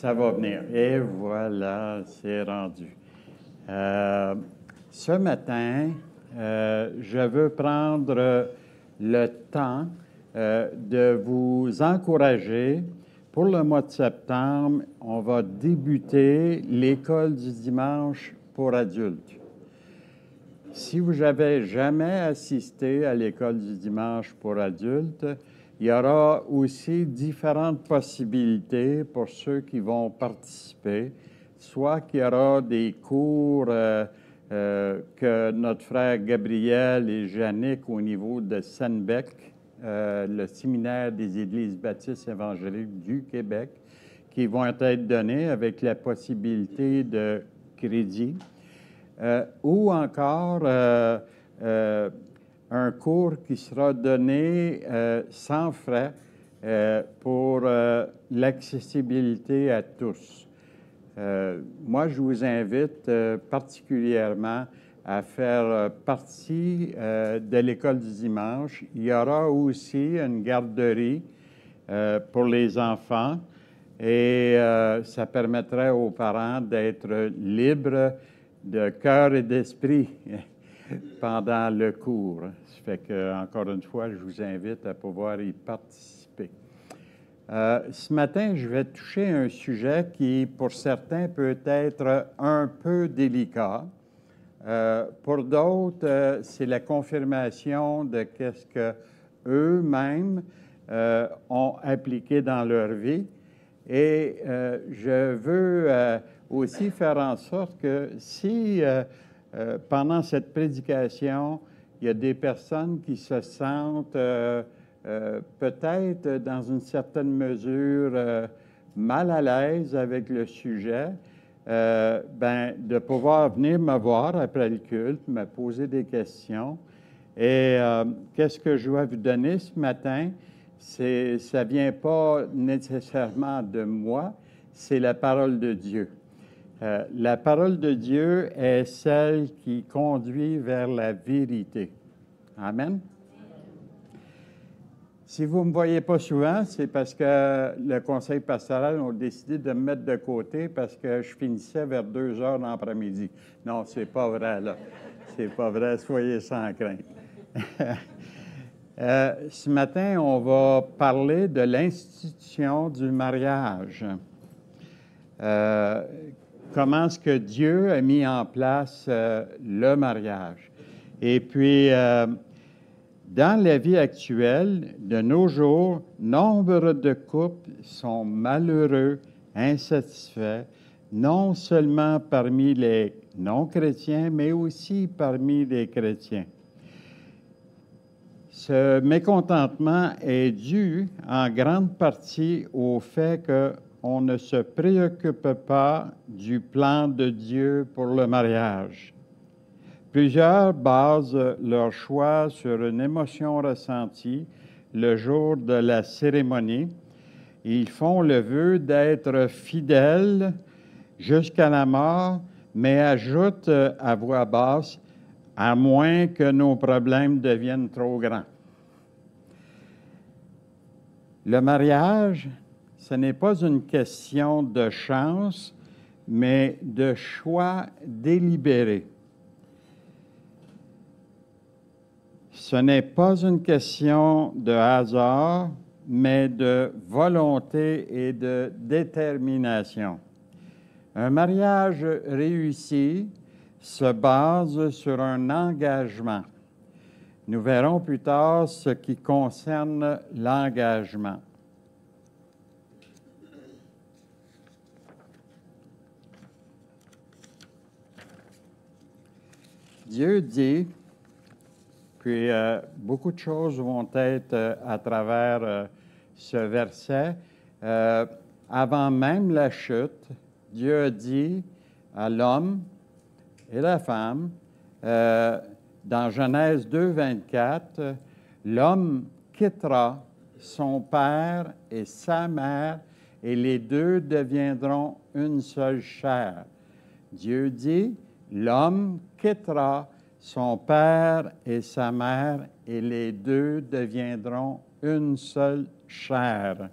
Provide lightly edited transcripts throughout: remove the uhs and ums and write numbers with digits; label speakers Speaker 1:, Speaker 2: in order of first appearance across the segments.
Speaker 1: Ça va venir. Et voilà, c'est rendu. Ce matin, je veux prendre le temps de vous encourager. Pour le mois de septembre, on va débuter l'école du dimanche pour adultes. Si vous n'avez jamais assisté à l'école du dimanche pour adultes, il y aura aussi différentes possibilités pour ceux qui vont participer. Soit qu'il y aura des cours que notre frère Gabriel et Jannick au niveau de Sennebec, le séminaire des Églises baptistes évangéliques du Québec, qui vont être donnés avec la possibilité de crédit. Ou encore un cours qui sera donné sans frais pour l'accessibilité à tous. Moi, je vous invite particulièrement à faire partie de l'école du dimanche. Il y aura aussi une garderie pour les enfants et ça permettrait aux parents d'être libres de cœur et d'esprit pendant le cours. Ça fait que, encore une fois, je vous invite à pouvoir y participer. Ce matin, je vais toucher un sujet qui, pour certains, peut être un peu délicat. Pour d'autres, c'est la confirmation de ce qu'eux-mêmes ont appliqué dans leur vie. Et je veux aussi faire en sorte que si, pendant cette prédication, il y a des personnes qui se sentent peut-être dans une certaine mesure mal à l'aise avec le sujet, de pouvoir venir me voir après le culte, me poser des questions. Et qu'est-ce que je vais vous donner ce matin? Ça ne vient pas nécessairement de moi, c'est la parole de Dieu. La parole de Dieu est celle qui conduit vers la vérité. Amen. Si vous ne me voyez pas souvent, c'est parce que le conseil pastoral a décidé de me mettre de côté parce que je finissais vers 2 heures dans l'après-midi. Non, c'est pas vrai, là. C'est pas vrai, soyez sans crainte. Ce matin, on va parler de l'institution du mariage. Comment est-ce que Dieu a mis en place le mariage. Et puis, dans la vie actuelle, de nos jours, nombre de couples sont malheureux, insatisfaits, non seulement parmi les non-chrétiens, mais aussi parmi les chrétiens. Ce mécontentement est dû en grande partie au fait qu'on ne se préoccupe pas du plan de Dieu pour le mariage. Plusieurs basent leur choix sur une émotion ressentie le jour de la cérémonie. Ils font le vœu d'être fidèles jusqu'à la mort, mais ajoutent à voix basse, à moins que nos problèmes deviennent trop grands. Le mariage, ce n'est pas une question de chance, mais de choix délibéré. Ce n'est pas une question de hasard, mais de volonté et de détermination. Un mariage réussi se base sur un engagement. Nous verrons plus tard ce qui concerne l'engagement. Dieu dit, puis beaucoup de choses vont être à travers ce verset. Avant même la chute, Dieu a dit à l'homme et la femme, dans Genèse 2, 24, l'homme quittera son père et sa mère, et les deux deviendront une seule chair. Dieu dit, l'homme quittera son père et sa mère, et les deux deviendront une seule chair.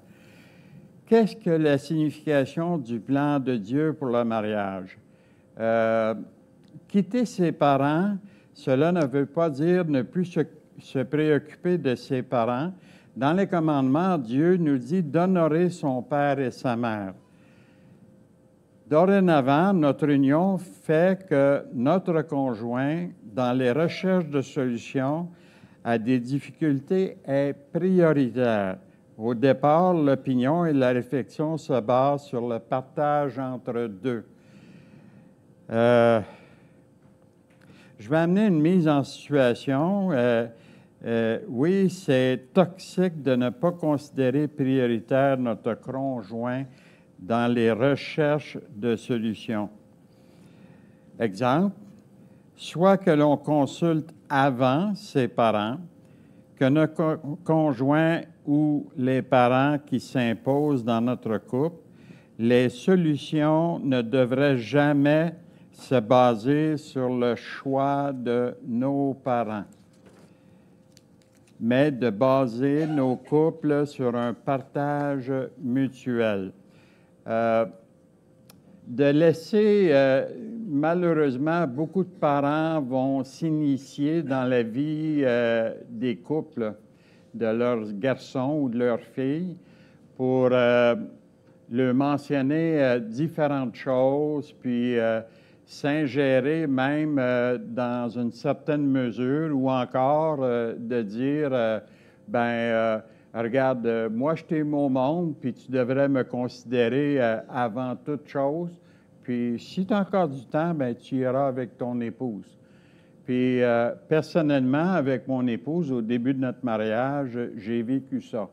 Speaker 1: qu'est-ce que la signification du plan de Dieu pour le mariage? Quitter ses parents, cela ne veut pas dire ne plus se préoccuper de ses parents. Dans les commandements, Dieu nous dit d'honorer son père et sa mère. Dorénavant, notre union fait que notre conjoint, dans les recherches de solutions à des difficultés, est prioritaire. Au départ, l'opinion et la réflexion se basent sur le partage entre deux. Je vais amener une mise en situation. Oui, c'est toxique de ne pas considérer prioritaire notre conjoint dans les recherches de solutions. Exemple, soit que l'on consulte avant ses parents, que notre conjoint ou les parents qui s'imposent dans notre couple, les solutions ne devraient jamais se baser sur le choix de nos parents, mais de baser nos couples sur un partage mutuel. De laisser, malheureusement, beaucoup de parents vont s'initier dans la vie des couples, de leurs garçons ou de leurs filles, pour leur mentionner différentes choses, puis s'ingérer même dans une certaine mesure, ou encore de dire, regarde, moi, je t'ai mon monde, puis tu devrais me considérer avant toute chose. Puis, si tu as encore du temps, bien, tu iras avec ton épouse. Puis, personnellement, avec mon épouse, au début de notre mariage, j'ai vécu ça.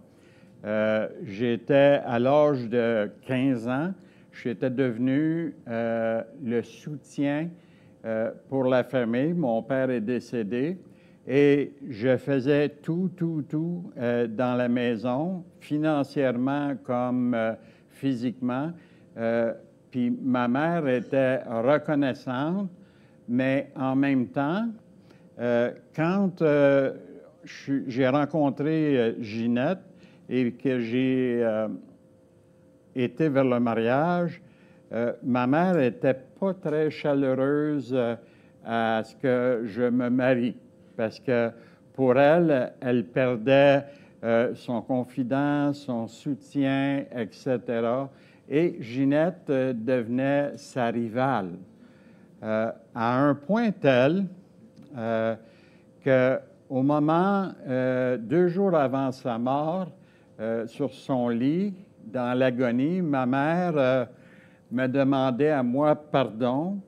Speaker 1: J'étais à l'âge de 15 ans, j'étais devenu le soutien pour la famille. Mon père est décédé. Et je faisais tout dans la maison, financièrement comme physiquement. Puis ma mère était reconnaissante, mais en même temps, quand j'ai rencontré Ginette et que j'ai été vers le mariage, ma mère n'était pas très chaleureuse à ce que je me marie. Parce que pour elle, elle perdait son confident, son soutien, etc. Et Ginette devenait sa rivale. À un point tel qu'au moment, 2 jours avant sa mort, sur son lit, dans l'agonie, ma mère me demandait à moi pardon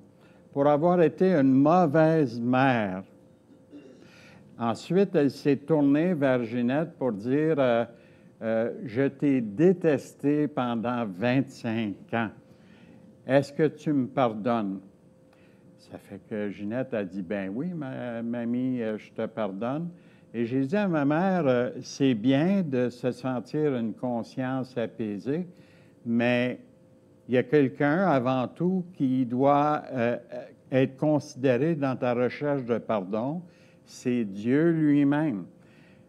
Speaker 1: pour avoir été une mauvaise mère. Ensuite, elle s'est tournée vers Ginette pour dire je t'ai détesté pendant 25 ans. Est-ce que tu me pardonnes? Ça fait que Ginette a dit ben oui, mamie, je te pardonne. Et j'ai dit à ma mère c'est bien de se sentir une conscience apaisée, mais il y a quelqu'un avant tout qui doit être considéré dans ta recherche de pardon. C'est Dieu lui-même.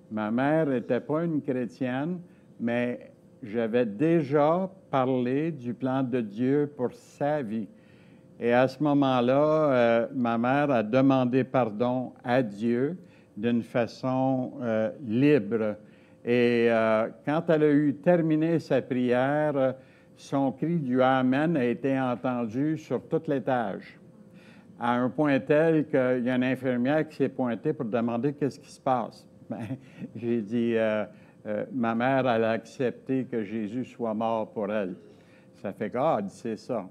Speaker 1: Ma mère n'était pas une chrétienne, mais j'avais déjà parlé du plan de Dieu pour sa vie. Et à ce moment-là, ma mère a demandé pardon à Dieu d'une façon libre. Et quand elle a eu terminé sa prière, son cri du Amen a été entendu sur tout l'étage, à un point tel qu'il y a une infirmière qui s'est pointée pour demander qu'est-ce qui se passe. Ben, j'ai dit, ma mère, elle a accepté que Jésus soit mort pour elle. Ça fait que, c'est ça.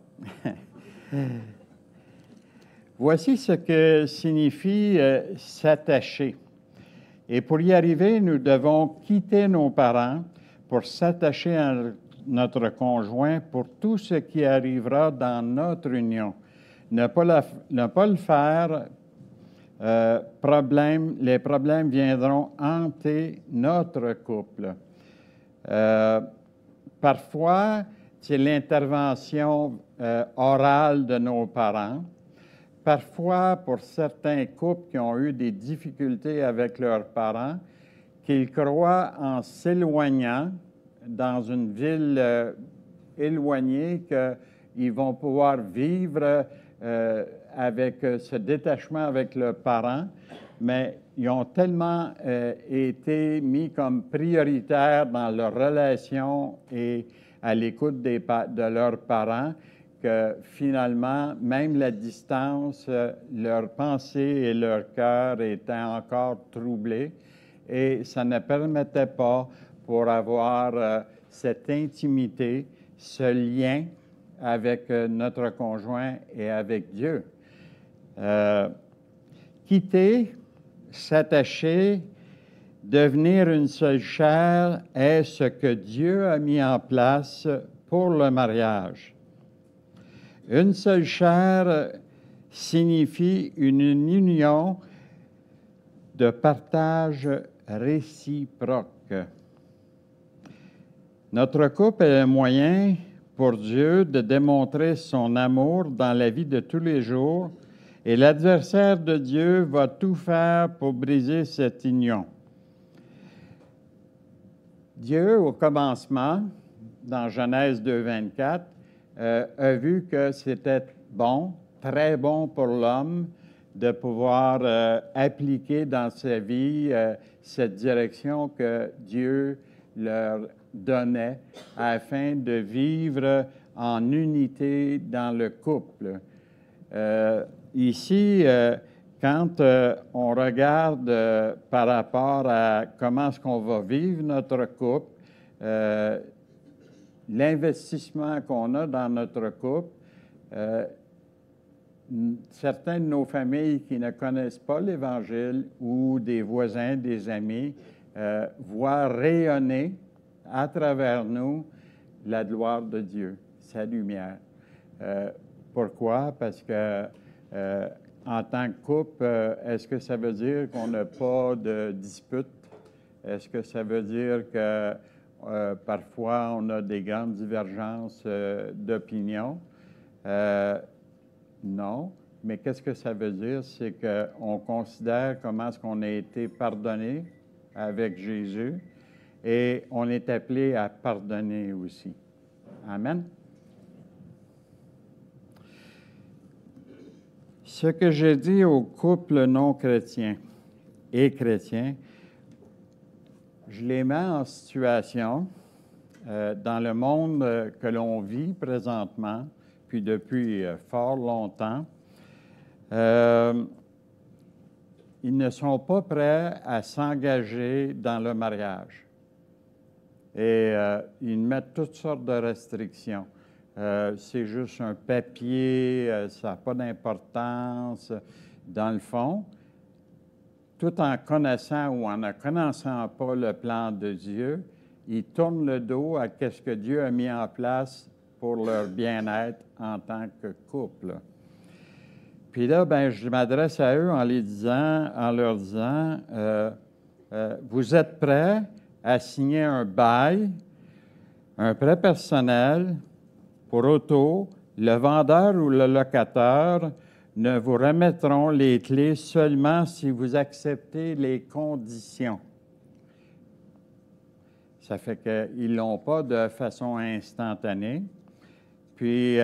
Speaker 1: Voici ce que signifie s'attacher. Et pour y arriver, nous devons quitter nos parents pour s'attacher à notre conjoint pour tout ce qui arrivera dans notre union. Ne pas le faire, les problèmes viendront hanter notre couple. Parfois, c'est l'intervention orale de nos parents. Parfois, pour certains couples qui ont eu des difficultés avec leurs parents, qu'ils croient en s'éloignant dans une ville éloignée qu'ils vont pouvoir vivre avec ce détachement avec leurs parents, mais ils ont tellement été mis comme prioritaires dans leur relation et à l'écoute de leurs parents que finalement, même la distance, leurs pensées et leur cœur étaient encore troublés et ça ne permettait pas pour avoir cette intimité, ce lien avec notre conjoint et avec Dieu. Quitter, s'attacher, devenir une seule chair est ce que Dieu a mis en place pour le mariage. Une seule chair signifie une union de partage réciproque. Notre couple est un moyen pour Dieu de démontrer son amour dans la vie de tous les jours et l'adversaire de Dieu va tout faire pour briser cette union. Dieu, au commencement, dans Genèse 2, 24, a vu que c'était bon, très bon pour l'homme de pouvoir appliquer dans sa vie cette direction que Dieu leur donnait afin de vivre en unité dans le couple. Ici, quand on regarde par rapport à comment est-ce qu'on va vivre notre couple, l'investissement qu'on a dans notre couple, certains de nos familles qui ne connaissent pas l'Évangile ou des voisins, des amis, voient rayonner à travers nous la gloire de Dieu, sa lumière. Pourquoi? Parce que en tant que couple, est-ce que ça veut dire qu'on n'a pas de dispute? Est-ce que ça veut dire que parfois on a des grandes divergences d'opinion? Non. Mais qu'est-ce que ça veut dire? C'est qu'on considère comment est-ce qu'on a été pardonné avec Jésus et on est appelé à pardonner aussi. Amen. Ce que je dis aux couples non chrétiens et chrétiens, je les mets en situation dans le monde que l'on vit présentement, puis depuis fort longtemps. Ils ne sont pas prêts à s'engager dans le mariage. Et ils mettent toutes sortes de restrictions. C'est juste un papier, ça n'a pas d'importance. Dans le fond, tout en connaissant ou en ne connaissant pas le plan de Dieu, ils tournent le dos à ce que Dieu a mis en place pour leur bien-être en tant que couple. Puis là, ben, je m'adresse à eux en leur disant, vous êtes prêts à signer un bail, un prêt personnel pour auto, le vendeur ou le locataire ne vous remettront les clés seulement si vous acceptez les conditions. Ça fait qu'ils ne l'ont pas de façon instantanée. Puis,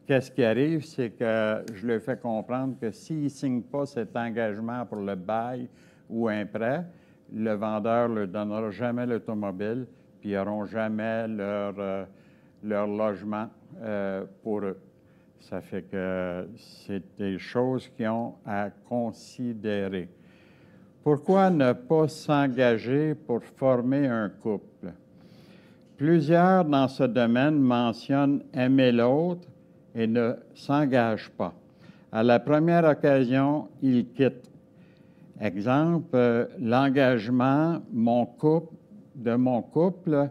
Speaker 1: qu'est-ce qui arrive, c'est que je leur fais comprendre que s'ils ne signent pas cet engagement pour le bail ou un prêt, le vendeur ne leur donnera jamais l'automobile, puis ils n'auront jamais leur logement pour eux. Ça fait que c'est des choses qu'ils ont à considérer. Pourquoi ne pas s'engager pour former un couple? Plusieurs dans ce domaine mentionnent aimer l'autre et ne s'engagent pas. À la première occasion, ils quittent. Exemple, l'engagement de mon couple,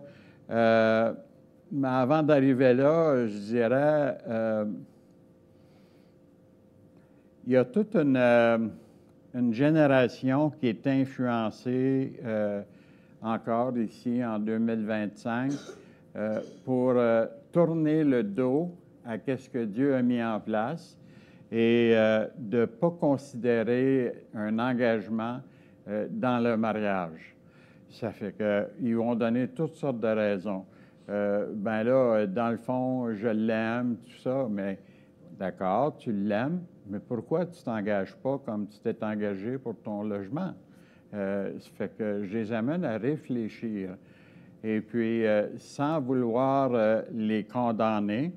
Speaker 1: mais avant d'arriver là, je dirais, il y a toute une génération qui est influencée encore ici en 2025 pour tourner le dos à ce que Dieu a mis en place et de ne pas considérer un engagement dans le mariage. Ça fait qu'ils vont donner toutes sortes de raisons. Ben là, dans le fond, je l'aime, tout ça, mais d'accord, tu l'aimes, mais pourquoi tu ne t'engages pas comme tu t'es engagé pour ton logement? Ça fait que je les amène à réfléchir. Et puis, sans vouloir les condamner,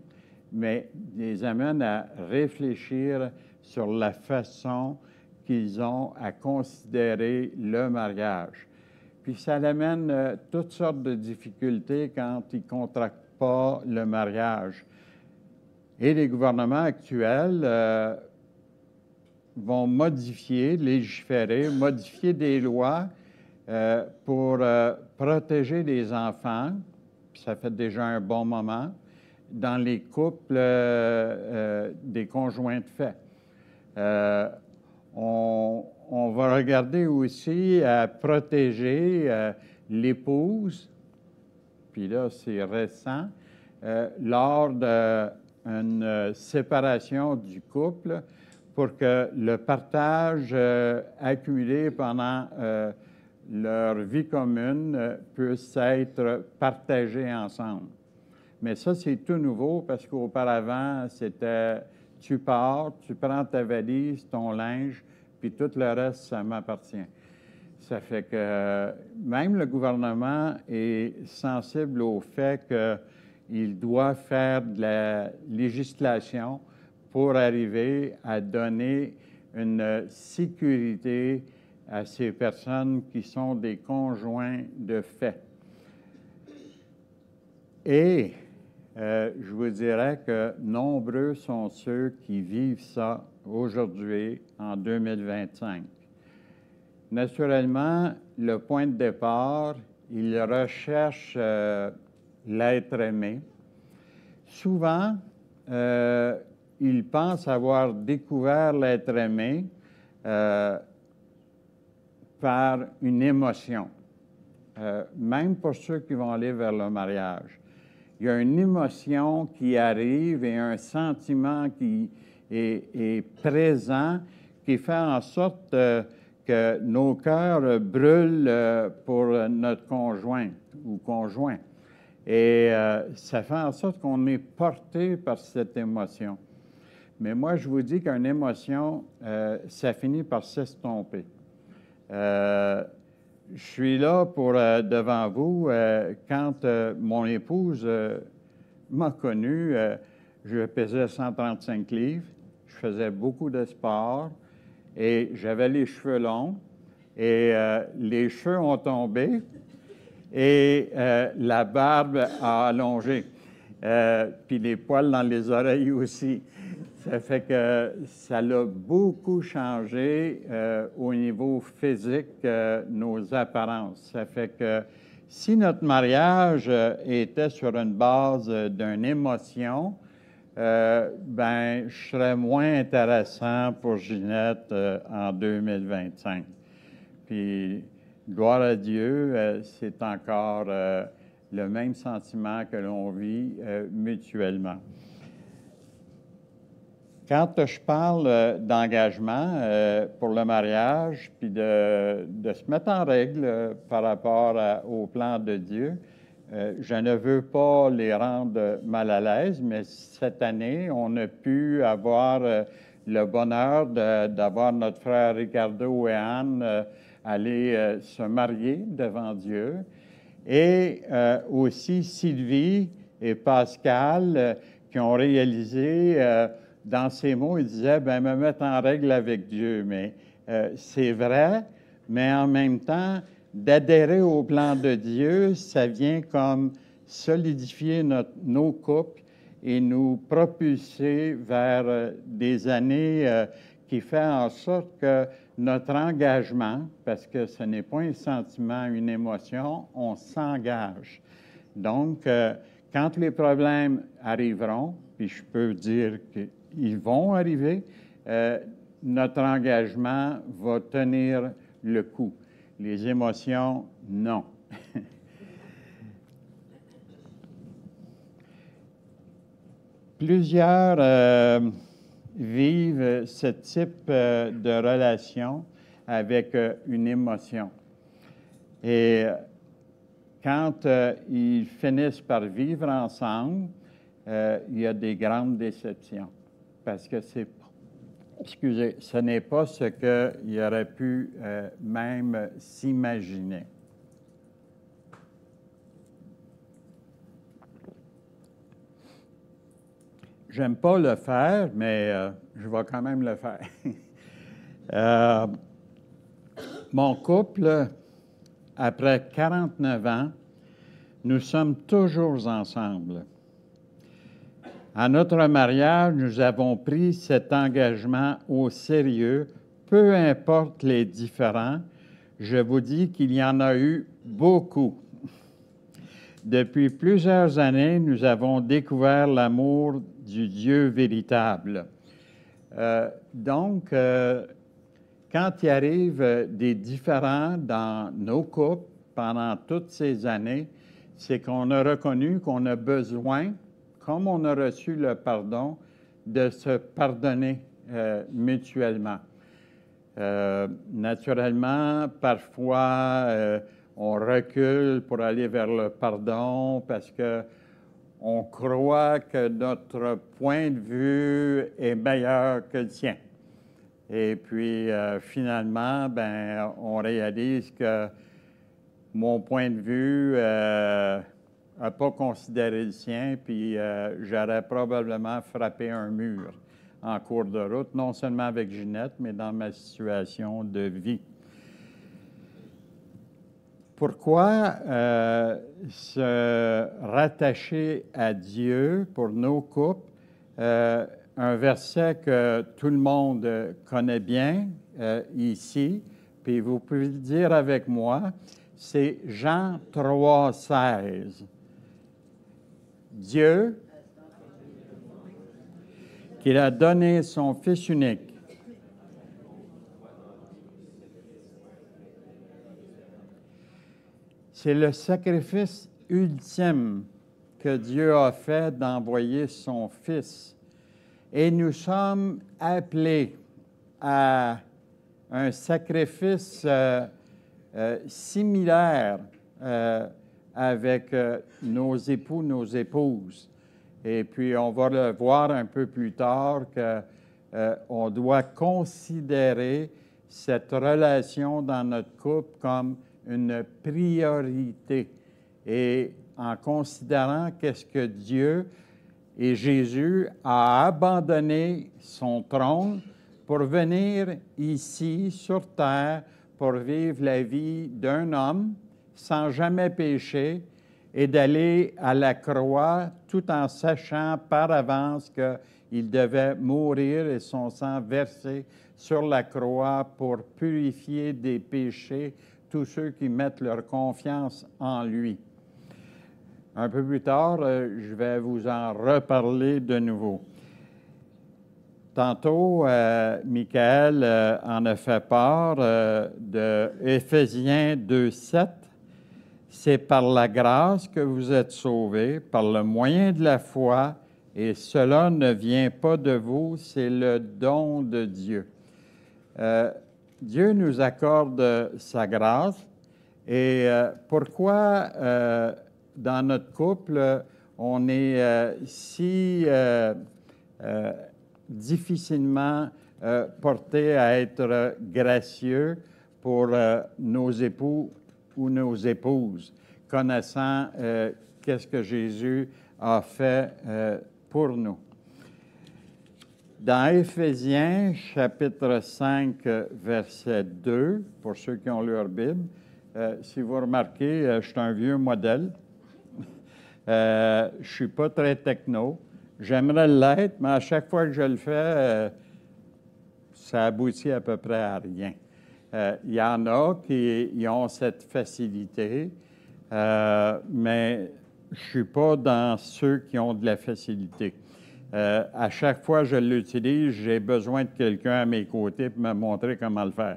Speaker 1: mais les amène à réfléchir sur la façon qu'ils ont à considérer le mariage. Puis ça amène toutes sortes de difficultés quand ils ne contractent pas le mariage. Et les gouvernements actuels vont modifier, légiférer, modifier des lois pour protéger les enfants, puis ça fait déjà un bon moment, dans les couples des conjoints de fait. On va regarder aussi à protéger l'épouse, puis là, c'est récent, lors d'une séparation du couple pour que le partage accumulé pendant leur vie commune puisse être partagé ensemble. Mais ça, c'est tout nouveau parce qu'auparavant, c'était tu pars, tu prends ta valise, ton linge, puis tout le reste, ça m'appartient. Ça fait que même le gouvernement est sensible au fait qu'il doit faire de la législation pour arriver à donner une sécurité à ces personnes qui sont des conjoints de fait. Et je vous dirais que nombreux sont ceux qui vivent ça aujourd'hui, en 2025. Naturellement, le point de départ, ils recherchent l'être aimé. Souvent, ils pensent avoir découvert l'être aimé par une émotion, même pour ceux qui vont aller vers le mariage. Il y a une émotion qui arrive et un sentiment qui est présent qui fait en sorte que nos cœurs brûlent pour notre conjoint ou conjoint. Et ça fait en sorte qu'on est porté par cette émotion. Mais moi, je vous dis qu'une émotion, ça finit par s'estomper. Je suis là pour, devant vous, quand mon épouse m'a connu, je pesais 135 livres, je faisais beaucoup de sport et j'avais les cheveux longs et les cheveux ont tombé et la barbe a allongé, puis les poils dans les oreilles aussi. Ça fait que ça l'a beaucoup changé au niveau physique, nos apparences. Ça fait que si notre mariage était sur une base d'une émotion, ben, je serais moins intéressant pour Ginette en 2025. Puis, gloire à Dieu, c'est encore le même sentiment que l'on vit mutuellement. Quand je parle d'engagement pour le mariage, puis de se mettre en règle par rapport au plan de Dieu, je ne veux pas les rendre mal à l'aise, mais cette année, on a pu avoir le bonheur d'avoir notre frère Ricardo et Anne aller se marier devant Dieu. Et aussi Sylvie et Pascal qui ont réalisé... dans ces mots, il disait, ben, me mettre en règle avec Dieu. Mais c'est vrai, mais en même temps, d'adhérer au plan de Dieu, ça vient comme solidifier nos couples et nous propulser vers des années qui font en sorte que notre engagement, parce que ce n'est pas un sentiment, une émotion, on s'engage. Donc, quand les problèmes arriveront, puis je peux dire qu'ils vont arriver, notre engagement va tenir le coup. Les émotions, non. Plusieurs vivent ce type de relation avec une émotion. Et quand ils finissent par vivre ensemble, il y a des grandes déceptions parce que ce n'est pas ce qu'il aurait pu même s'imaginer. J'aime pas le faire, mais je vais quand même le faire. Mon couple, après 49 ans, nous sommes toujours ensemble. À notre mariage, nous avons pris cet engagement au sérieux, peu importe les différends. Je vous dis qu'il y en a eu beaucoup. Depuis plusieurs années, nous avons découvert l'amour du Dieu véritable. Donc, quand il arrive des différends dans nos couples pendant toutes ces années, c'est qu'on a reconnu qu'on a besoin, comme on a reçu le pardon, de se pardonner mutuellement. Naturellement, parfois, on recule pour aller vers le pardon parce que on croit que notre point de vue est meilleur que le sien. Et puis, finalement, ben, on réalise que mon point de vue n'a pas considéré le sien, puis j'aurais probablement frappé un mur en cours de route, non seulement avec Ginette, mais dans ma situation de vie. Pourquoi se rattacher à Dieu pour nos couples? Un verset que tout le monde connaît bien ici, puis vous pouvez le dire avec moi, c'est Jean 3, 16. Dieu, qu'il a donné son Fils unique, c'est le sacrifice ultime que Dieu a fait d'envoyer son Fils. Et nous sommes appelés à un sacrifice similaire avec nos époux, nos épouses. Et puis, on va le voir un peu plus tard qu'on doit considérer cette relation dans notre couple comme une priorité. Et en considérant qu'est-ce que Dieu et Jésus a abandonné son trône pour venir ici sur terre pour vivre la vie d'un homme sans jamais pécher et d'aller à la croix tout en sachant par avance qu'il devait mourir et son sang versé sur la croix pour purifier des péchés tous ceux qui mettent leur confiance en lui. Un peu plus tard, je vais vous en reparler de nouveau. Tantôt, Michael en a fait part de Éphésiens 2,7. C'est par la grâce que vous êtes sauvés, par le moyen de la foi, et cela ne vient pas de vous, c'est le don de Dieu. Dieu nous accorde sa grâce. Et pourquoi dans notre couple, on est si difficilement porté à être gracieux pour nos époux ou nos épouses, connaissant qu'est-ce que Jésus a fait pour nous. Dans Éphésiens, chapitre 5, verset 2, pour ceux qui ont leur Bible, si vous remarquez, je suis un vieux modèle. Je ne suis pas très techno. J'aimerais l'être, mais à chaque fois que je le fais, ça aboutit à peu près à rien. Il y en a qui ont cette facilité, mais je ne suis pas dans ceux qui ont de la facilité. À chaque fois que je l'utilise, j'ai besoin de quelqu'un à mes côtés pour me montrer comment le faire.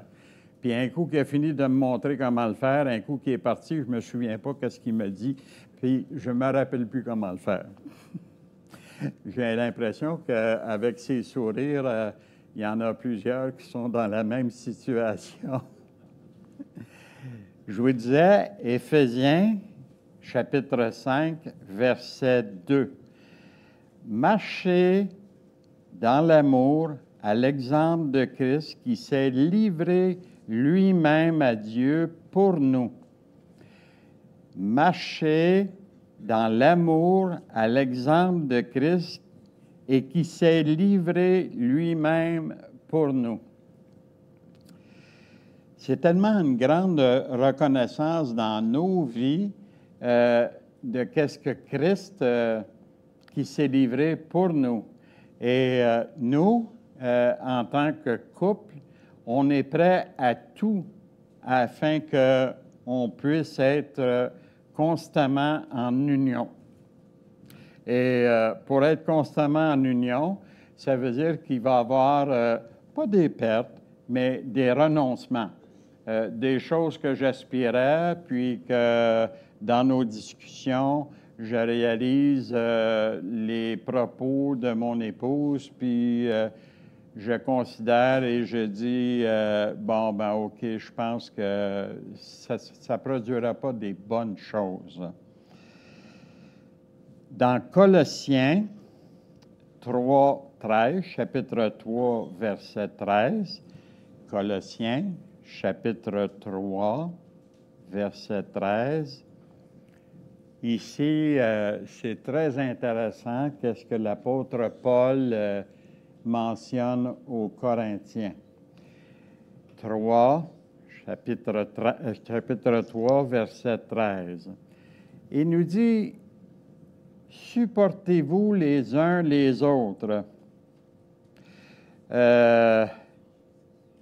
Speaker 1: Puis un coup qu'il a fini de me montrer comment le faire, un coup qu'il est parti, je ne me souviens pas qu'est-ce qu'il me dit, puis je ne me rappelle plus comment le faire. J'ai l'impression qu'avec ces sourires, il y en a plusieurs qui sont dans la même situation. Je vous disais, Éphésiens, chapitre 5, verset 2. Marchez dans l'amour à l'exemple de Christ qui s'est livré lui-même à Dieu pour nous. Marchez dans l'amour à l'exemple de Christ et qui s'est livré lui-même pour nous. C'est tellement une grande reconnaissance dans nos vies de qu'est-ce que Christ qui s'est livré pour nous. Et nous, en tant que couple, on est prêt à tout afin qu'on puisse être constamment en union. Et pour être constamment en union, ça veut dire qu'il va y avoir, pas des pertes, mais des renoncements. Des choses que j'aspirais, puis que dans nos discussions, je réalise les propos de mon épouse, puis je considère et je dis, bon, ben OK, je pense que ça ne produira pas des bonnes choses. Dans Colossiens 3, 13, chapitre 3, verset 13, Colossiens, chapitre 3, verset 13. Ici, c'est très intéressant qu'est-ce que l'apôtre Paul mentionne aux Corinthiens. 3, chapitre 3, verset 13. Il nous dit, « Supportez-vous les uns les autres. »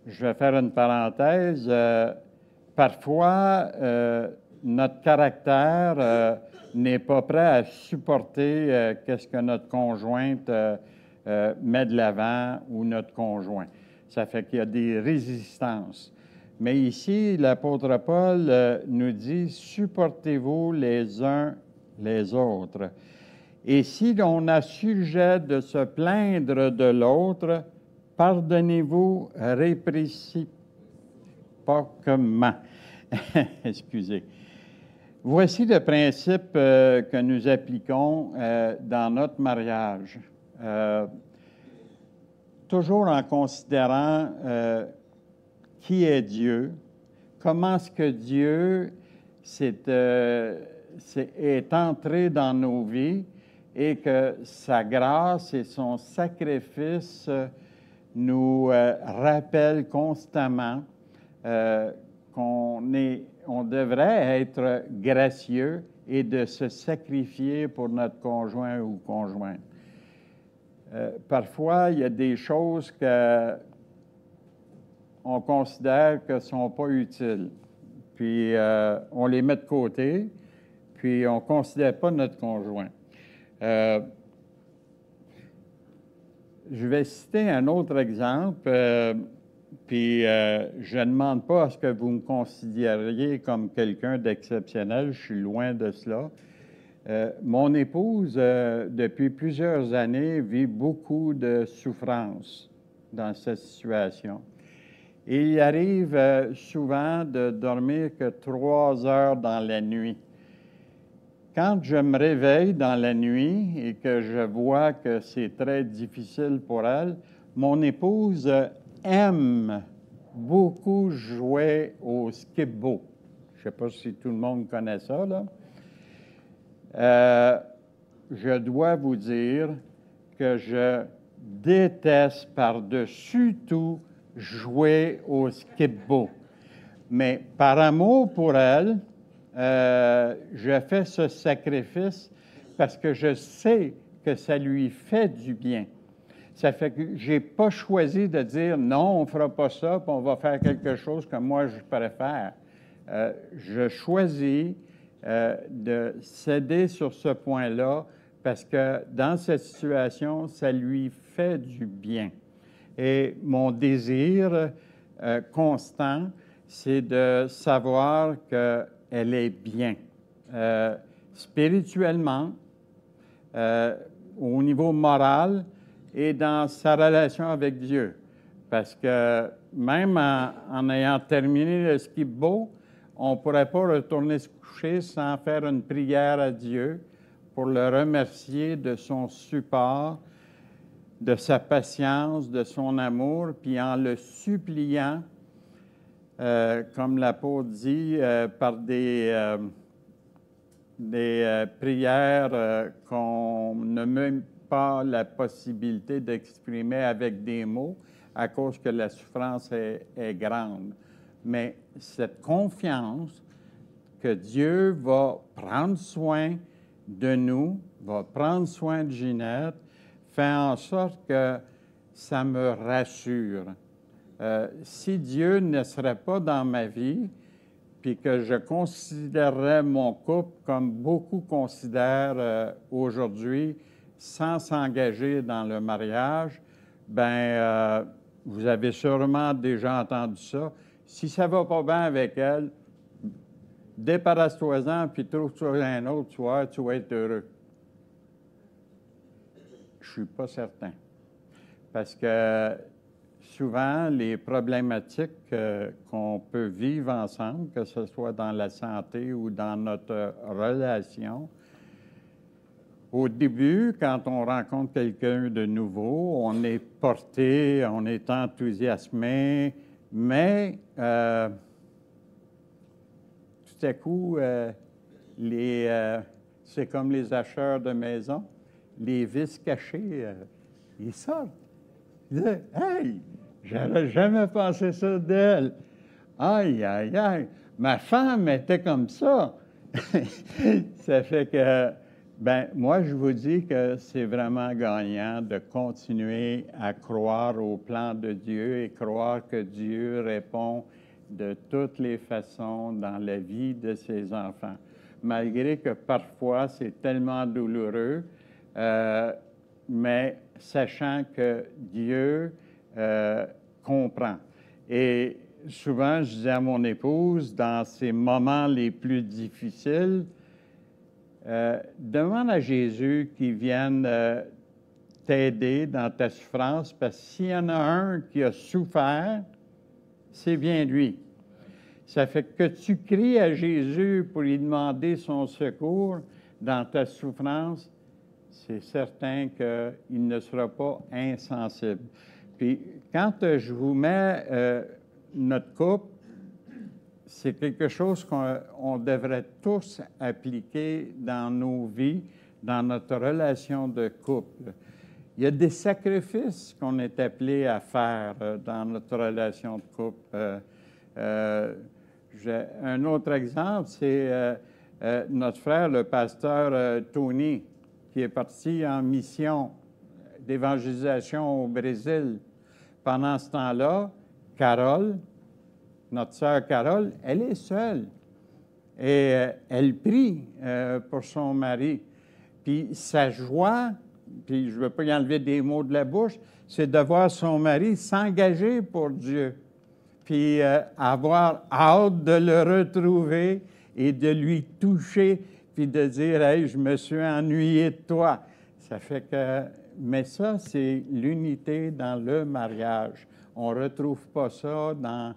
Speaker 1: Je vais faire une parenthèse. Parfois, notre caractère n'est pas prêt à supporter qu'est-ce que notre conjointe met de l'avant ou notre conjoint. Ça fait qu'il y a des résistances. Mais ici, l'apôtre Paul nous dit « Supportez-vous les uns les autres. » Et si l'on a sujet de se plaindre de l'autre, pardonnez-vous réciproquement. Excusez. Voici le principe que nous appliquons dans notre mariage. Toujours en considérant qui est Dieu, comment est-ce que Dieu est entré dans nos vies et que sa grâce et son sacrifice nous rappellent constamment qu'on devrait être gracieux et de se sacrifier pour notre conjoint ou conjointe. Parfois, il y a des choses qu'on considère que ne sont pas utiles. Puis, on les met de côté, puis on ne considère pas notre conjoint. Je vais citer un autre exemple, puis je ne demande pas à ce que vous me considériez comme quelqu'un d'exceptionnel, je suis loin de cela. Mon épouse, depuis plusieurs années, vit beaucoup de souffrance dans cette situation. Il arrive souvent de dormir que 3 heures dans la nuit. Quand je me réveille dans la nuit et que je vois que c'est très difficile pour elle, mon épouse aime beaucoup jouer au skip-bo. Je ne sais pas si tout le monde connaît ça, là. Je dois vous dire que je déteste par-dessus tout jouer au skip-bo. Mais par amour pour elle, je fais ce sacrifice parce que je sais que ça lui fait du bien. Ça fait que je n'ai pas choisi de dire non, on ne fera pas ça, puis on va faire quelque chose que moi je préfère. Je choisis de céder sur ce point-là parce que dans cette situation, ça lui fait du bien. Et mon désir constant, c'est de savoir qu'elle est bien. Spirituellement, au niveau moral et dans sa relation avec Dieu. Parce que même en ayant terminé le skip-bo, on ne pourrait pas retourner se coucher sans faire une prière à Dieu pour le remercier de son support, de sa patience, de son amour, puis en le suppliant, comme l'apôtre dit, par des prières qu'on n'a même pas la possibilité d'exprimer avec des mots à cause que la souffrance est grande. Mais cette confiance que Dieu va prendre soin de nous, va prendre soin de Ginette, fait en sorte que ça me rassure. Si Dieu ne serait pas dans ma vie, puis que je considérerais mon couple comme beaucoup considèrent aujourd'hui, sans s'engager dans le mariage, bien, vous avez sûrement déjà entendu ça. Si ça ne va pas bien avec elle, débarrasse-toi-en, puis trouve-toi un autre, tu vas être heureux. Je ne suis pas certain. Parce que souvent, les problématiques qu'on peut vivre ensemble, que ce soit dans la santé ou dans notre relation, au début, quand on rencontre quelqu'un de nouveau, on est porté, on est enthousiasmé, mais tout à coup, c'est comme les acheteurs de maison, les vices cachés, ils sortent. Ils disent « Hey, j'aurais jamais pensé ça d'elle. Aïe, aïe, aïe, ma femme était comme ça. » Ça fait que, ben moi, je vous dis que c'est vraiment gagnant de continuer à croire au plan de Dieu et croire que Dieu répond de toutes les façons dans la vie de ses enfants. Malgré que parfois c'est tellement douloureux, mais sachant que Dieu comprend. Et souvent, je dis à mon épouse, dans ces moments les plus difficiles, demande à Jésus qu'il vienne t'aider dans ta souffrance, parce que s'il y en a un qui a souffert, c'est bien lui. Ça fait que tu cries à Jésus pour lui demander son secours dans ta souffrance, c'est certain qu'il ne sera pas insensible. Puis, quand je vous mets notre couple, c'est quelque chose qu'on devrait tous appliquer dans nos vies, dans notre relation de couple. Il y a des sacrifices qu'on est appelé à faire dans notre relation de couple. Un autre exemple, c'est notre frère, le pasteur Tony, qui est parti en mission d'évangélisation au Brésil. Pendant ce temps-là, Carole, notre sœur Carole, elle est seule. Et elle prie pour son mari. Puis sa joie, puis je ne veux pas y enlever des mots de la bouche, c'est de voir son mari s'engager pour Dieu. Puis avoir hâte de le retrouver et de lui toucher, puis de dire « Hey, je me suis ennuyé de toi ». Ça fait que... Mais ça, c'est l'unité dans le mariage. On ne retrouve pas ça dans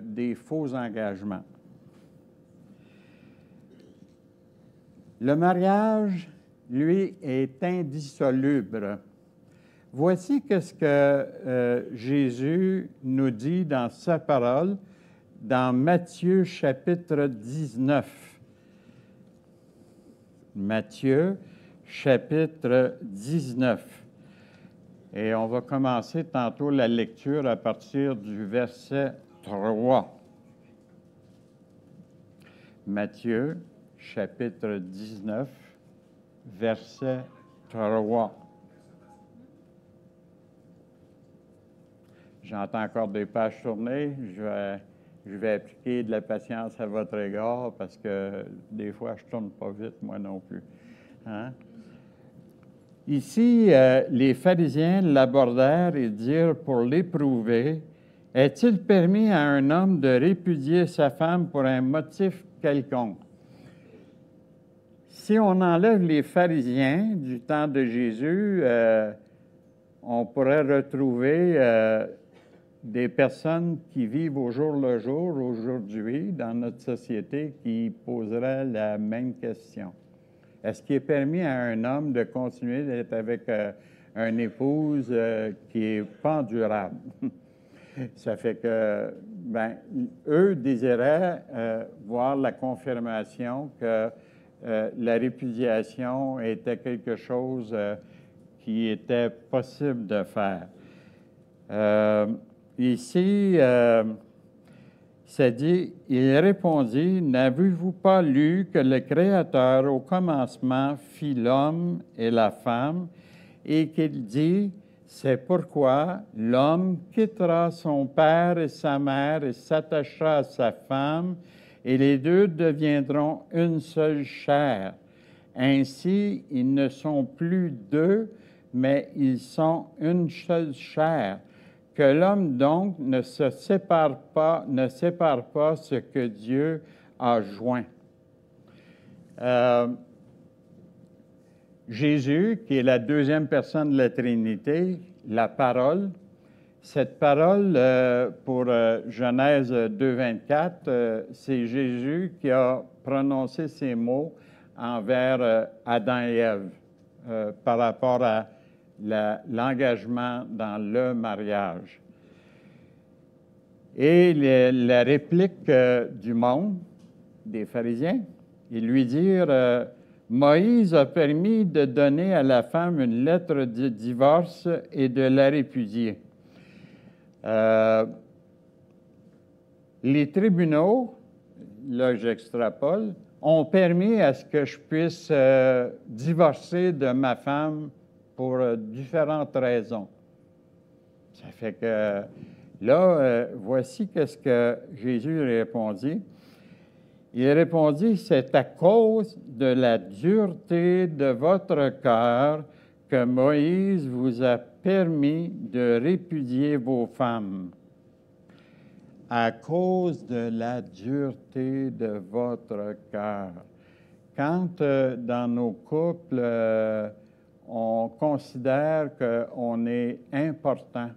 Speaker 1: des faux engagements. Le mariage, lui, est indissoluble. Voici ce que Jésus nous dit dans sa parole, dans Matthieu chapitre 19. Matthieu chapitre 19. Et on va commencer tantôt la lecture à partir du verset 3. Matthieu chapitre 19, verset 3. J'entends encore des pages tourner. Je vais appliquer de la patience à votre égard parce que des fois, je ne tourne pas vite, moi non plus. Hein? Ici, les pharisiens l'abordèrent et dirent pour l'éprouver, « Est-il permis à un homme de répudier sa femme pour un motif quelconque? » Si on enlève les pharisiens du temps de Jésus, on pourrait retrouver des personnes qui vivent au jour le jour aujourd'hui dans notre société qui poseraient la même question. Est-ce qu'il est permis à un homme de continuer d'être avec une épouse qui n'est pas endurable? Ça fait que, ben, eux désiraient voir la confirmation que la répudiation était quelque chose qui était possible de faire. Ici, ça dit, il répondit, n'avez-vous pas lu que le Créateur au commencement fit l'homme et la femme, et qu'il dit, c'est pourquoi l'homme quittera son père et sa mère et s'attachera à sa femme, et les deux deviendront une seule chair. Ainsi, ils ne sont plus deux, mais ils sont une seule chair. Que l'homme donc ne sépare pas ce que Dieu a joint. Jésus, qui est la deuxième personne de la Trinité, la parole, cette parole pour Genèse 2,24, c'est Jésus qui a prononcé ces mots envers Adam et Ève par rapport à l'engagement dans le mariage. Et la réplique du monde, des pharisiens, ils lui dirent Moïse a permis de donner à la femme une lettre de divorce et de la répudier. Les tribunaux, là j'extrapole, ont permis à ce que je puisse divorcer de ma femme pour différentes raisons. Ça fait que là, voici qu'est-ce que Jésus répondit. Il répondit, c'est à cause de la dureté de votre cœur que Moïse vous a permis de répudier vos femmes. À cause de la dureté de votre cœur. Quand dans nos couples, on considère qu'on est important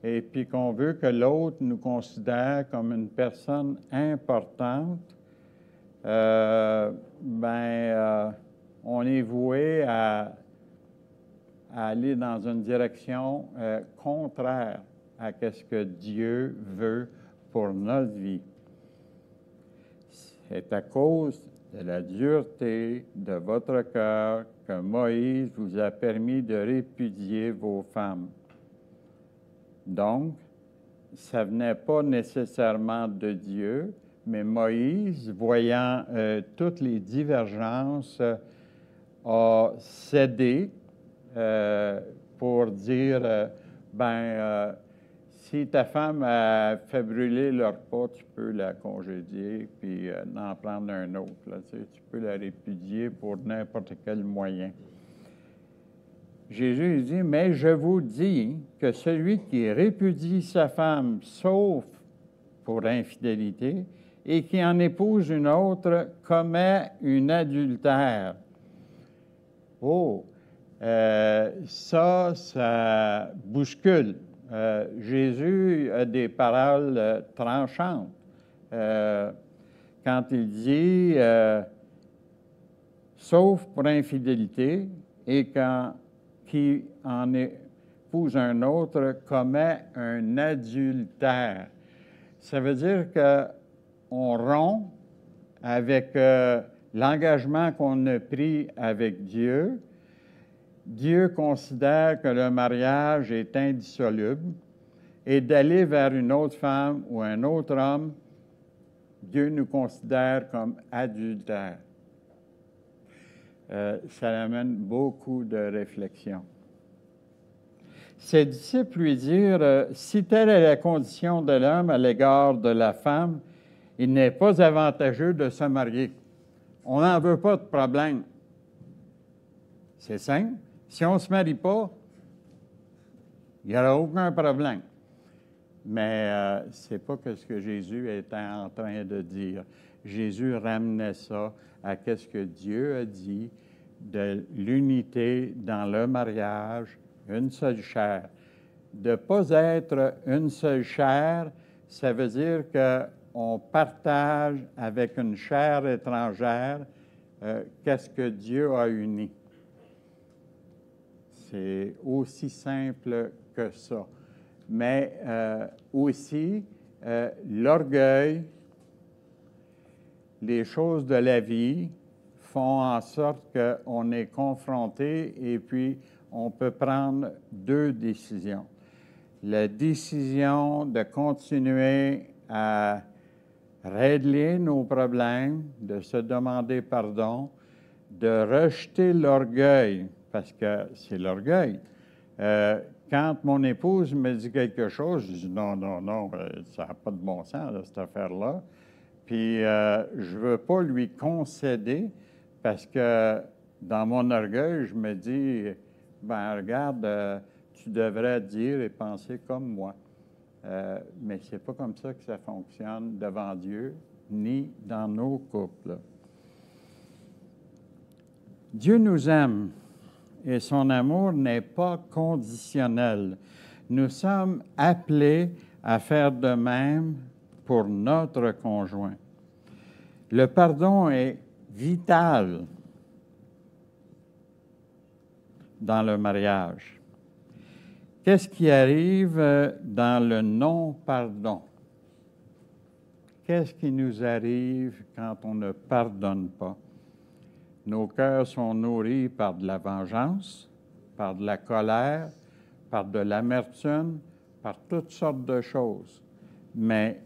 Speaker 1: et puis qu'on veut que l'autre nous considère comme une personne importante, on est voué à aller dans une direction contraire à ce que Dieu veut pour notre vie. C'est à cause de la dureté de votre cœur que Moïse vous a permis de répudier vos femmes. Donc, ça ne venait pas nécessairement de Dieu, mais Moïse, voyant toutes les divergences, a cédé pour dire, si ta femme a fait brûler le repas, tu peux la congédier puis en prendre un autre. Là, tu peux la répudier pour n'importe quel moyen. Jésus dit, mais je vous dis que celui qui répudie sa femme, sauf pour infidélité, et qui en épouse une autre, commet un adultère. Oh, ça bouscule. Jésus a des paroles tranchantes. Quand il dit sauf pour infidélité et quand qui en épouse un autre commet un adultère. Ça veut dire qu'on rompt avec l'engagement qu'on a pris avec Dieu. Dieu considère que le mariage est indissoluble et d'aller vers une autre femme ou un autre homme, Dieu nous considère comme adultères. Ça amène beaucoup de réflexion. Ses disciples lui dirent, si telle est la condition de l'homme à l'égard de la femme, il n'est pas avantageux de se marier. On n'en veut pas de problème. C'est simple. Si on ne se marie pas, il n'y aura aucun problème. Mais ce n'est pas ce que Jésus était en train de dire. Jésus ramenait ça à ce que Dieu a dit de l'unité dans le mariage, une seule chair. De ne pas être une seule chair, ça veut dire qu'on partage avec une chair étrangère qu'est-ce que Dieu a uni. C'est aussi simple que ça. Mais aussi, l'orgueil, les choses de la vie font en sorte qu'on est confronté et puis on peut prendre deux décisions. La décision de continuer à régler nos problèmes, de se demander pardon, de rejeter l'orgueil, parce que c'est l'orgueil. Quand mon épouse me dit quelque chose, je dis non, ça n'a pas de bon sens, là, cette affaire-là. Puis, je ne veux pas lui concéder parce que dans mon orgueil, je me dis, ben regarde, tu devrais dire et penser comme moi. Mais ce n'est pas comme ça que ça fonctionne devant Dieu, ni dans nos couples. Dieu nous aime et son amour n'est pas conditionnel. Nous sommes appelés à faire de même pour notre conjoint. Le pardon est vital dans le mariage. Qu'est-ce qui arrive dans le non-pardon? Qu'est-ce qui nous arrive quand on ne pardonne pas? Nos cœurs sont nourris par de la vengeance, par de la colère, par de l'amertume, par toutes sortes de choses. Mais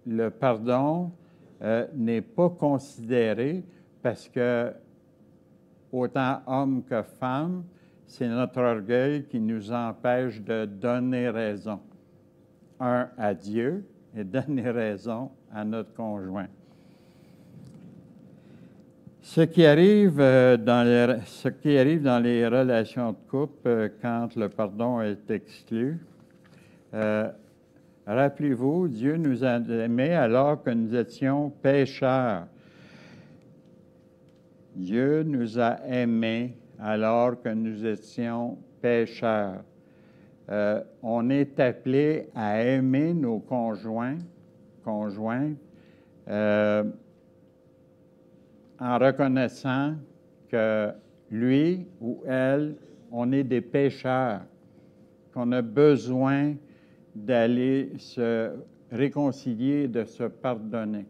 Speaker 1: le pardon n'est pas considéré parce que, autant homme que femme, c'est notre orgueil qui nous empêche de donner raison, à Dieu et donner raison à notre conjoint. Ce qui arrive dans les relations de couple quand le pardon est exclu, rappelez-vous, Dieu nous a aimés alors que nous étions pécheurs. Dieu nous a aimés alors que nous étions pécheurs. On est appelé à aimer nos conjointes, en reconnaissant que lui ou elle, on est des pécheurs, qu'on a besoin d'aller se réconcilier, de se pardonner.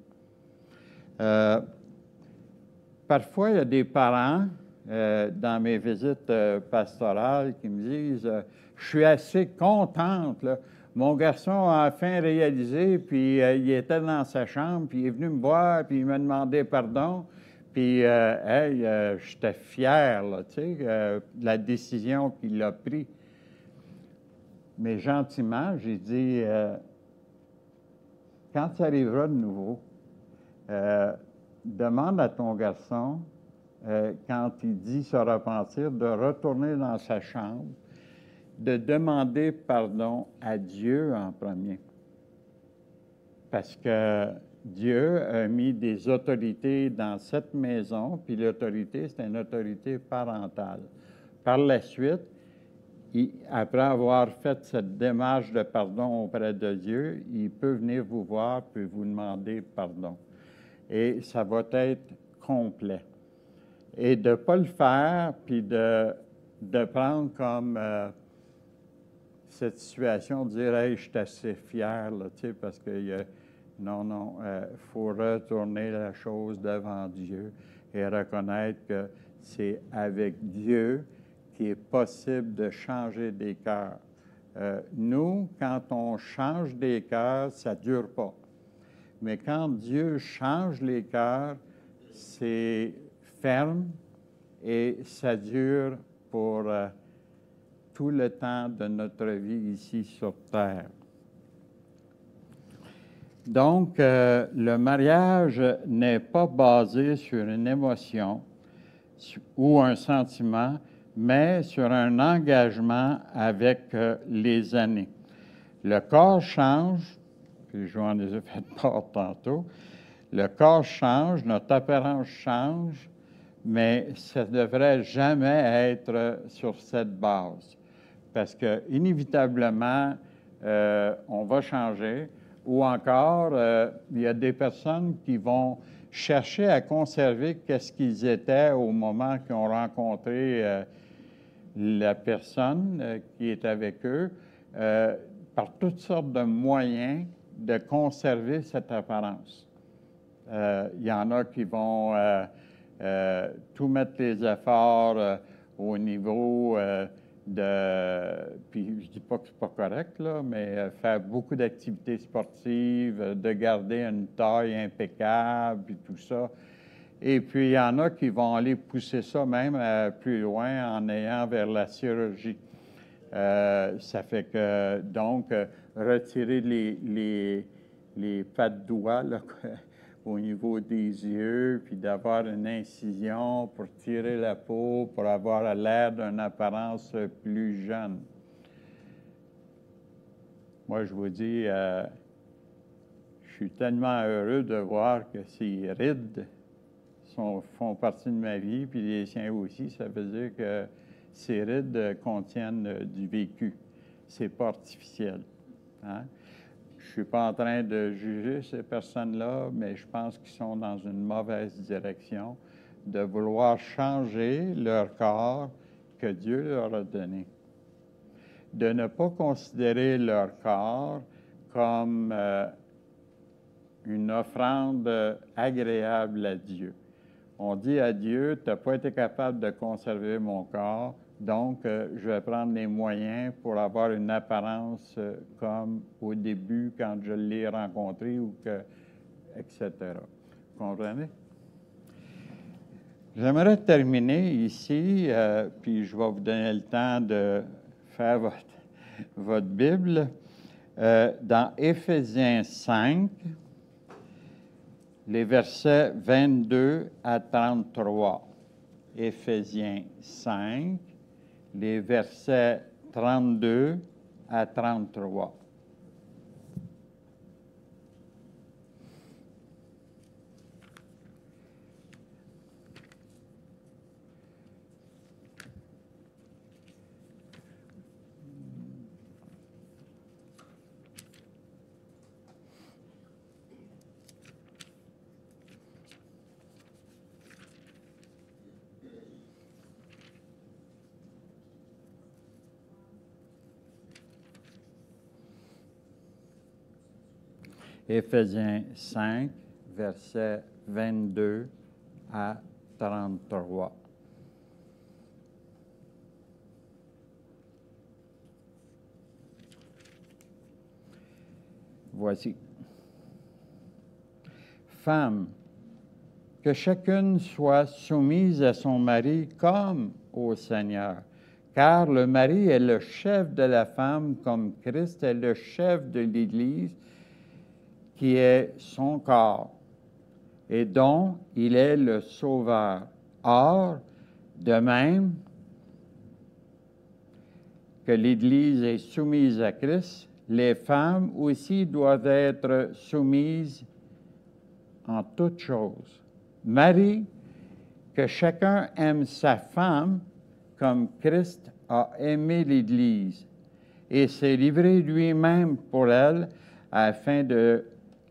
Speaker 1: Parfois, il y a des parents dans mes visites pastorales qui me disent « Je suis assez contente, là. Mon garçon a enfin réalisé, puis il était dans sa chambre, puis il est venu me voir, puis il m'a demandé pardon. Puis, j'étais fier, là, tu sais, de la décision qu'il a prise. » Mais gentiment, j'ai dit, quand ça arrivera de nouveau, demande à ton garçon, quand il dit se repentir, de retourner dans sa chambre, de demander pardon à Dieu en premier. Parce que Dieu a mis des autorités dans cette maison, puis l'autorité, c'est une autorité parentale. Par la suite, après avoir fait cette démarche de pardon auprès de Dieu, il peut venir vous voir, puis vous demander pardon. Et ça va être complet. Et de ne pas le faire, puis de prendre comme cette situation, de dire « Hey, je suis assez fier, là, tu sais, parce que non, faut retourner la chose devant Dieu et reconnaître que c'est avec Dieu qu'il est possible de changer des cœurs. Nous, quand on change des cœurs, ça ne dure pas. Mais quand Dieu change les cœurs, c'est ferme et ça dure pour tout le temps de notre vie ici sur terre. Donc, le mariage n'est pas basé sur une émotion ou un sentiment, mais sur un engagement avec les années. Le corps change, puis je vous en ai fait part tantôt, le corps change, notre apparence change, mais ça ne devrait jamais être sur cette base. parce que inévitablement, on va changer. Ou encore, il y a des personnes qui vont chercher à conserver qu'est-ce qu'ils étaient au moment qu'ils ont rencontré la personne qui est avec eux, par toutes sortes de moyens de conserver cette apparence. Il y en a qui vont tout mettre les efforts au niveau puis je dis pas que c'est pas correct, là, mais faire beaucoup d'activités sportives, de garder une taille impeccable, puis tout ça. Et puis, il y en a qui vont aller pousser ça même plus loin en ayant vers la chirurgie. Ça fait que, donc, retirer les pattes doigts là, au niveau des yeux, puis d'avoir une incision pour tirer la peau, pour avoir l'air d'une apparence plus jeune. Moi, je vous dis, je suis tellement heureux de voir que ces rides font partie de ma vie, puis les siens aussi. Ça veut dire que ces rides contiennent du vécu. C'est pas artificiel. Hein? Je ne suis pas en train de juger ces personnes-là, mais je pense qu'ils sont dans une mauvaise direction de vouloir changer leur corps que Dieu leur a donné. De ne pas considérer leur corps comme une offrande agréable à Dieu. On dit à Dieu, tu n'as pas été capable de conserver mon corps, donc je vais prendre les moyens pour avoir une apparence comme au début quand je l'ai rencontré ou que, etc. Vous comprenez? J'aimerais terminer ici, puis je vais vous donner le temps de faire votre Bible. Dans Éphésiens 5, les versets 22 à 33. Éphésiens 5, les versets 32 à 33. Éphésiens 5, versets 22 à 33. Voici. Femmes, que chacune soit soumise à son mari comme au Seigneur, car le mari est le chef de la femme comme Christ est le chef de l'Église, qui est son corps, et dont il est le sauveur. Or, de même que l'Église est soumise à Christ, les femmes aussi doivent être soumises en toutes choses. Marie, que chacun aime sa femme comme Christ a aimé l'Église et s'est livré lui-même pour elle afin de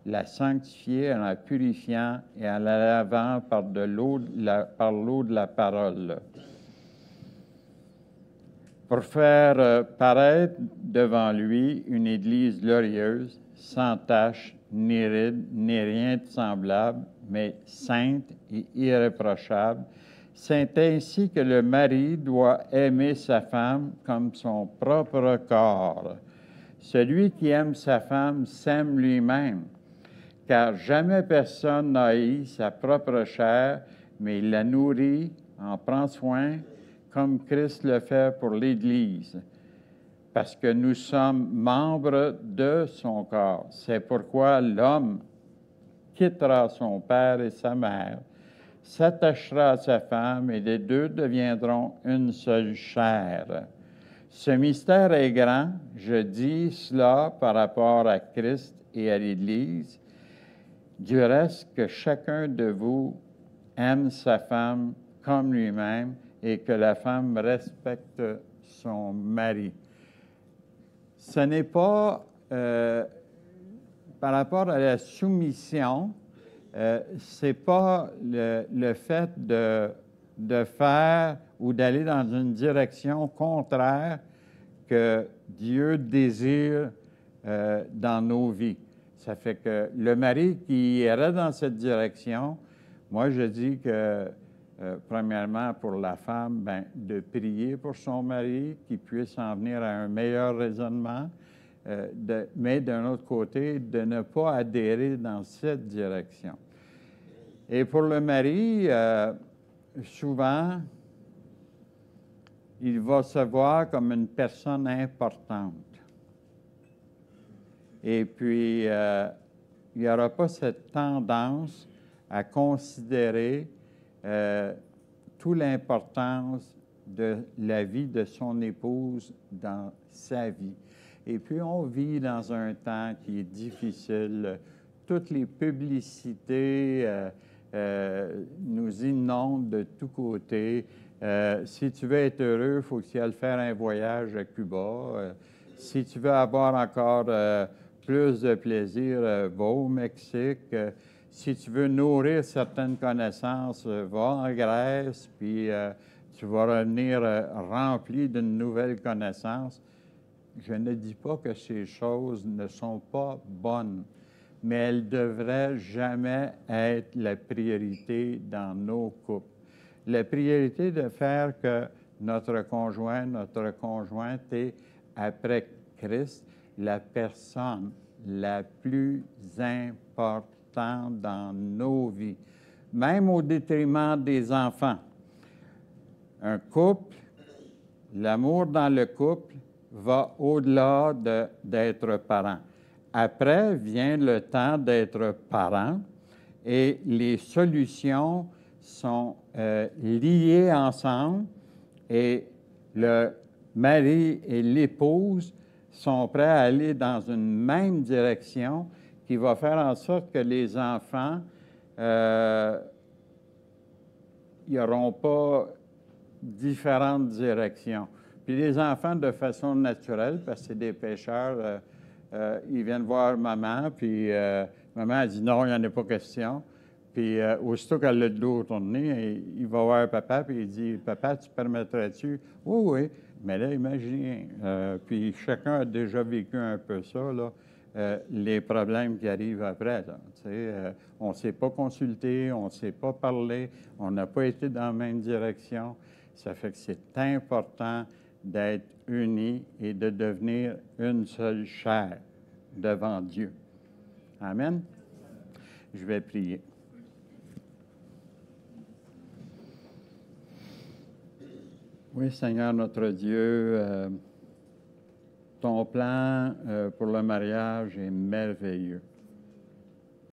Speaker 1: la sanctifier en la purifiant et en la lavant par l'eau de la parole, pour faire paraître devant lui une Église glorieuse, sans tache, ni ride, ni rien de semblable, mais sainte et irréprochable. C'est ainsi que le mari doit aimer sa femme comme son propre corps. Celui qui aime sa femme s'aime lui-même, car jamais personne n'a haï sa propre chair, mais il la nourrit, en prend soin, comme Christ le fait pour l'Église, parce que nous sommes membres de son corps. C'est pourquoi l'homme quittera son père et sa mère, s'attachera à sa femme, et les deux deviendront une seule chair. Ce mystère est grand, je dis cela par rapport à Christ et à l'Église. Du reste, que chacun de vous aime sa femme comme lui-même et que la femme respecte son mari. ce n'est pas par rapport à la soumission, c'est pas le fait de faire ou d'aller dans une direction contraire que Dieu désire dans nos vies. Ça fait que le mari qui irait dans cette direction, moi je dis que premièrement pour la femme, ben, de prier pour son mari, qu'il puisse en venir à un meilleur raisonnement, mais d'un autre côté, de ne pas adhérer dans cette direction. Et pour le mari, souvent, il va se voir comme une personne importante. Et puis, il n'y aura pas cette tendance à considérer toute l'importance de la vie de son épouse dans sa vie. Et puis, on vit dans un temps qui est difficile. Toutes les publicités nous inondent de tous côtés. Si tu veux être heureux, il faut que tu ailles faire un voyage à Cuba. Si tu veux avoir encore plus de plaisir, va au Mexique. Si tu veux nourrir certaines connaissances, va en Grèce, puis tu vas revenir rempli d'une nouvelle connaissance. Je ne dis pas que ces choses ne sont pas bonnes, mais elles ne devraient jamais être la priorité dans nos couples. La priorité de faire que notre conjoint, notre conjointe est, après Christ, la personne la plus importante dans nos vies, même au détriment des enfants. Un couple, l'amour dans le couple va au-delà d'être parent. Après vient le temps d'être parent et les solutions sont liées ensemble et le mari et l'épouse sont prêts à aller dans une même direction qui va faire en sorte que les enfants n'auront pas différentes directions. Puis les enfants, de façon naturelle, parce que c'est des pêcheurs, ils viennent voir maman, puis maman a dit non, il n'y en a pas question. Puis aussitôt qu'elle a le dos tourné, il va voir papa, puis il dit, papa, tu permettrais-tu? Oui, oui. Mais là, imaginez, puis chacun a déjà vécu un peu ça, là, les problèmes qui arrivent après. Là, on ne s'est pas consulté, on ne s'est pas parlé, on n'a pas été dans la même direction. Ça fait que c'est important d'être unis et de devenir une seule chair devant Dieu. Amen. Je vais prier. Oui, Seigneur notre Dieu, ton plan pour le mariage est merveilleux.